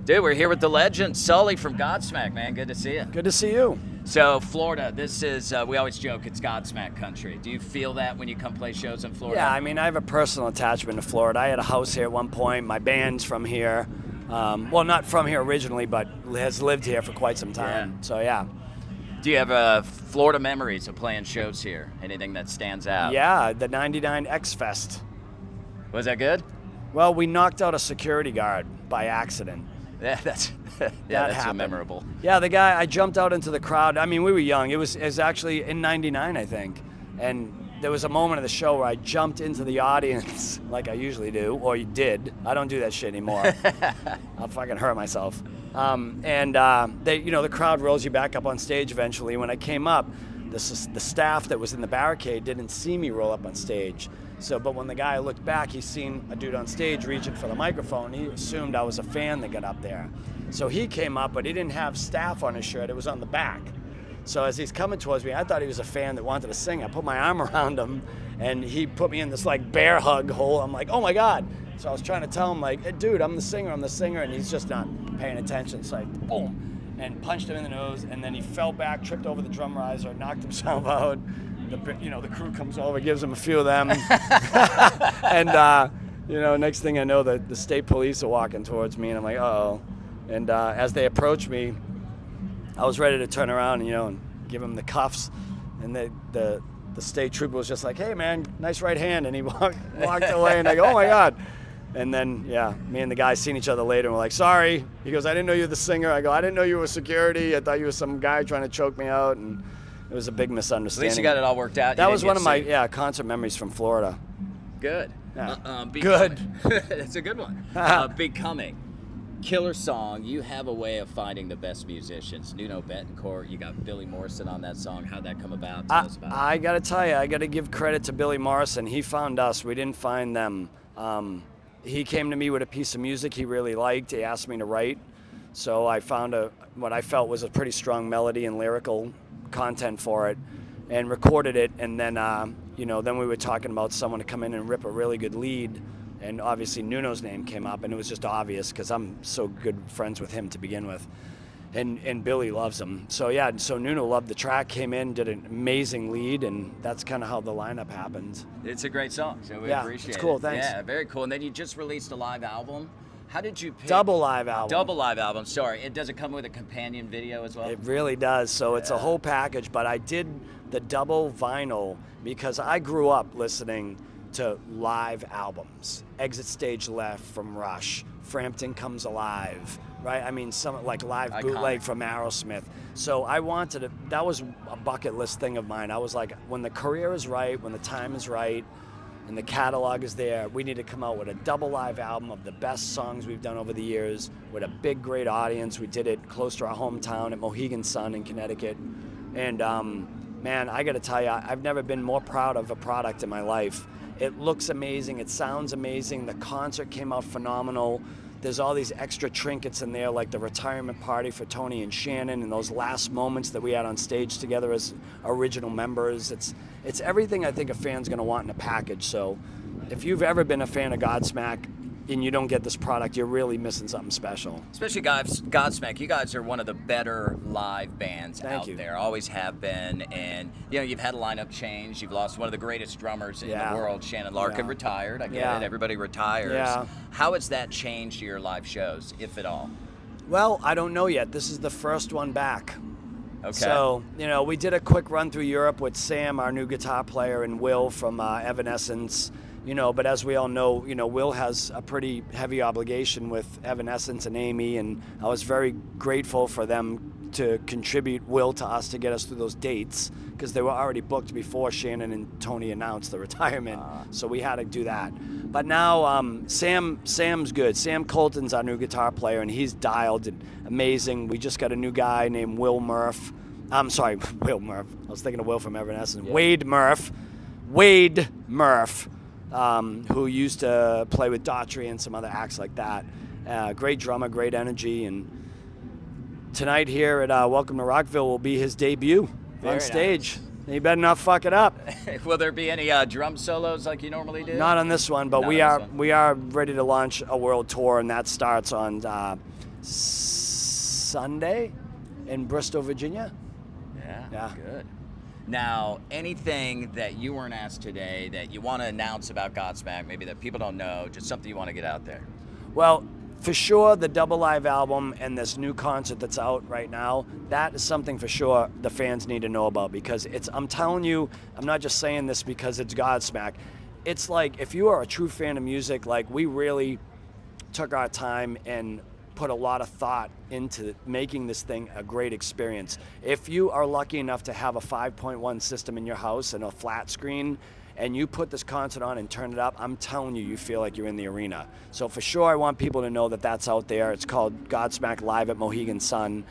Dude, we're here with the legend, Sully from Godsmack, man. Good to see you. Good to see you. So, Florida, this is, we always joke, it's Godsmack country. Do you feel that when you come play shows in Florida? Yeah, I mean, I have a personal attachment to Florida. I had a house here at one point. My band's from here. Well, not from here originally, but has lived here for quite some time. Yeah. So, yeah. Do you have Florida memories of playing shows here? Anything that stands out? Yeah, the 99 X-Fest. Was that good? Well, we knocked out a security guard by accident. Yeah, that's so memorable. Yeah, the guy, I jumped out into the crowd. I mean, we were young. It was actually in 99, I think. And there was a moment of the show where I jumped into the audience like I usually do, or you did. I don't do that shit anymore. I'll fucking hurt myself. The crowd rolls you back up on stage eventually. When I came up, the staff that was in the barricade didn't see me roll up on stage. But when the guy looked back, he seen a dude on stage reaching for the microphone. He assumed I was a fan that got up there. So he came up, but he didn't have staff on his shirt. It was on the back. So as he's coming towards me, I thought he was a fan that wanted to sing. I put my arm around him, and he put me in this like bear hug hole. I'm like, oh my God. So I was trying to tell him like, hey, dude, I'm the singer, and he's just not paying attention. It's like, boom, and punched him in the nose, and then he fell back, tripped over the drum riser, knocked himself out. The crew comes over, gives him a few of them. And, next thing I know, the state police are walking towards me, and I'm like, uh-oh. And as they approach me, I was ready to turn around, and give him the cuffs. And the state trooper was just like, hey, man, nice right hand. And he walked away, and I go, oh, my God. And then, me and the guy seen each other later, and we're like, sorry. He goes, I didn't know you were the singer. I go, I didn't know you were security. I thought you were some guy trying to choke me out. And it was a big misunderstanding. At least you got it all worked out. That was one of my concert memories from Florida. Good. Yeah. Good. That's a good one. Becoming. Killer song. You have a way of finding the best musicians. Nuno Betancourt. You got Billy Morrison on that song. How'd that come about? Tell us about it. I got to tell you, I got to give credit to Billy Morrison. He found us. We didn't find them. He came to me with a piece of music he really liked. He asked me to write. So I found what I felt was a pretty strong melody and lyrical content for it, and recorded it. And then then we were talking about someone to come in and rip a really good lead, and obviously Nuno's name came up, and it was just obvious because I'm so good friends with him to begin with, and Billy loves him. So Nuno loved the track, came in, did an amazing lead, and that's kind of how the lineup happened. It's a great song, so we appreciate it. It's cool, thanks. Yeah, very cool. And then you just released a live album. How did you pick? Double live album. Sorry. Does it come with a companion video as well? It really does. So it's a whole package, but I did the double vinyl because I grew up listening to live albums. Exit Stage Left from Rush, Frampton Comes Alive, right? I mean, some like live bootleg from Aerosmith. So I wanted that was a bucket list thing of mine. I was like, when the career is right, when the time is right, and the catalog is there, we need to come out with a double live album of the best songs we've done over the years with a big, great audience. We did it close to our hometown at Mohegan Sun in Connecticut. And man, I gotta tell you, I've never been more proud of a product in my life. It looks amazing, it sounds amazing, the concert came out phenomenal. There's all these extra trinkets in there, like the retirement party for Tony and Shannon, and those last moments that we had on stage together as original members. It's everything I think a fan's gonna want in a package. So if you've ever been a fan of Godsmack and you don't get this product, you're really missing something special. Especially Godsmack. You guys are one of the better live bands Thank out you. there. Always have been. And you've had a lineup change. You've lost one of the greatest drummers in the world. Shannon Larkin retired. I get it. Everybody retires. Yeah. How has that changed your live shows, if at all? Well, I don't know yet. This is the first one back. Okay. So, we did a quick run through Europe with Sam, our new guitar player, and Will from Evanescence. But as we all know, Will has a pretty heavy obligation with Evanescence and Amy, and I was very grateful for them to contribute Will to us to get us through those dates, because they were already booked before Shannon and Tony announced the retirement, so we had to do that. But now Sam's good. Sam Colton's our new guitar player, and he's dialed and amazing. We just got a new guy named Will Murph. I'm sorry, Will Murph. I was thinking of Will from Evanescence. Yeah. Wade Murph. Who used to play with Daughtry and some other acts like that. Great drummer, great energy, and tonight here at Welcome to Rockville will be his debut on stage. Nice. You better not fuck it up. Will there be any drum solos like you normally do? Not on this one, but Not we on are this one. we are ready to launch a world tour, and that starts on Sunday in Bristol, Virginia. Yeah, good. Now, anything that you weren't asked today that you want to announce about Godsmack, maybe that people don't know, just something you want to get out there? Well, for sure, the double live album and this new concert that's out right now, that is something for sure the fans need to know about, because I'm telling you, I'm not just saying this because it's Godsmack. It's like, if you are a true fan of music, like, we really took our time and put a lot of thought into making this thing a great experience. If you are lucky enough to have a 5.1 system in your house and a flat screen, and you put this concert on and turn it up, I'm telling you, you feel like you're in the arena. So for sure, I want people to know that that's out there. It's called Godsmack Live at Mohegan Sun.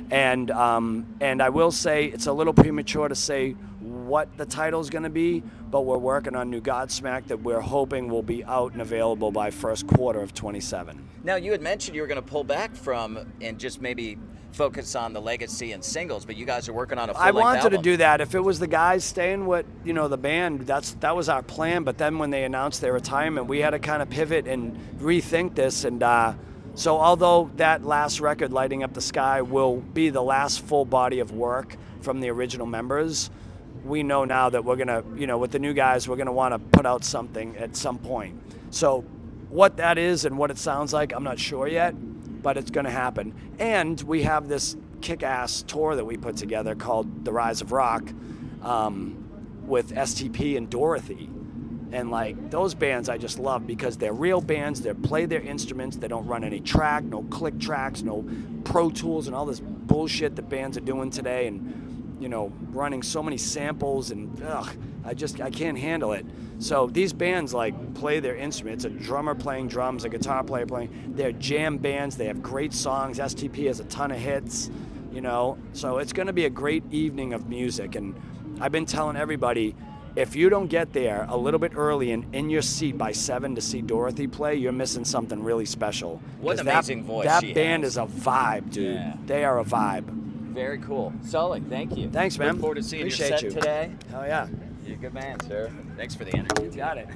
And I will say, it's a little premature to say what the title's gonna be, but we're working on new Godsmack that we're hoping will be out and available by first quarter of 27. Now, you had mentioned you were going to pull back from and just maybe focus on the legacy and singles, but you guys are working on a full-length album. I wanted to do that. If it was the guys staying with, the band, that was our plan. But then when they announced their retirement, we had to kind of pivot and rethink this. And so although that last record, Lighting Up the Sky, will be the last full body of work from the original members, we know now that we're going to, with the new guys, we're going to want to put out something at some point. So what that is and what it sounds like, I'm not sure yet, but it's going to happen. And we have this kick-ass tour that we put together called The Rise of Rock with STP and Dorothy. And like, those bands I just love because they're real bands. They play their instruments. They don't run any track, no click tracks, no Pro Tools and all this bullshit that bands are doing today. And running so many samples and I can't handle it. So these bands like play their instruments. A drummer playing drums, a guitar player playing. They're jam bands. They have great songs. STP has a ton of hits, So it's going to be a great evening of music. And I've been telling everybody, if you don't get there a little bit early and in your seat by 7 to see Dorothy play, you're missing something really special. What an amazing voice that she band has. is a vibe, dude. Yeah. They are a vibe. Very cool. Sully, thank you. Thanks, man. Look forward to seeing Appreciate your set you today. Hell yeah. You're a good man, sir. Thanks for the interview. Got it.